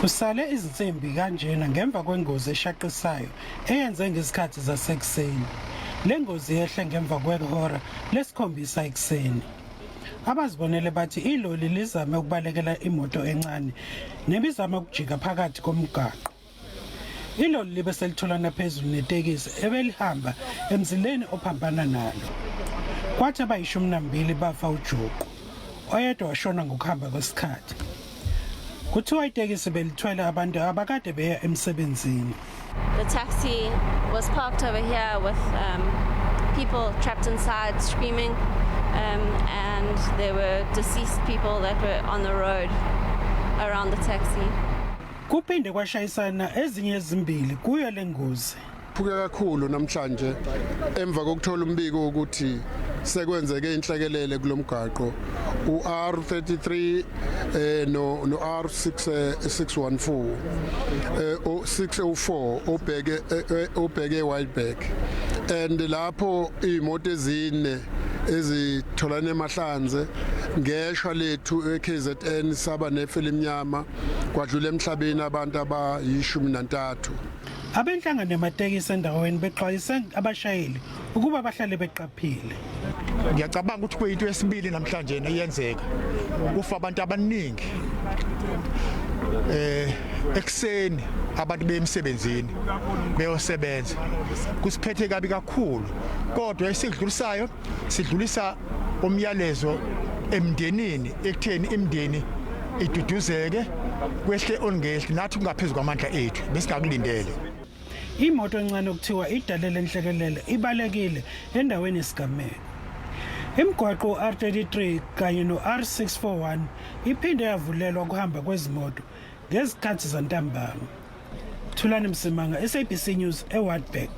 Kusale izinsimbi kanjena ngemva kwengozi eshaqisayo eyenze ngezikhathi zasekuseni. Le ngozi yehle ngemva kwehora lesikhombisa ekuseni. Abazibonele bathi iloli lizame ukubalekela imoto encane nebizama ukujika phakathi komgaqo. Iloli libe selitholana phezulu neTaxi ebelihamba emzileni ophambana nalo. Kwathi abayishumi nambili bafa ujuqu. Oyedwa washona ngokuhamba kwesikhathi. Kuthiwa iTaxi belithwele abantu abakade beya emsebenzini. The taxi was parked over here with people trapped inside screaming, and there were deceased people that were on the road around the taxi. Kuphinde kwashayisana ezinye zimbili kuye le ngozi. Phuke kakhulu namhlanje emva kokuthola umbiko ukuthi sekwenzeke inhlekelele kulomgaqo uR33 no R614 o604 obheke eWartburg, and lapho imoto ezine ezitholana emahlanze ngeshwa lethu eKZN saba nefile emnyama kwadlula emhlabeni abantu abayishumi-3. Abenhlangano nemaTaxi endaweni bexwayise abashayeli ukuba bahlale beqaphile. Ngiyacabanga ukuthi kuyinto yesibili namhlanje iyenzeka. Ufa abantu abaningi. Ekseni abantu bemsebenzini beyosebenza. Kusiphethe kabi kakhulu. Kodwa esidlulisayo sidlulisa umyalezo emndenini ekutheni imndeni iduduzeke kwehle ongehle nathi kungaphezulu kwamandla ethu besikakulindele. Imoto encane okuthiwa idalele enhlekelele ibalekile endaweni esigameko. Imigwaqo R33 kanye no R641 iphinde yavulelwa ukuhamba kwezimoto ngezikhathi zantambama. Thulani Msimanga, SABC News, eWartburg.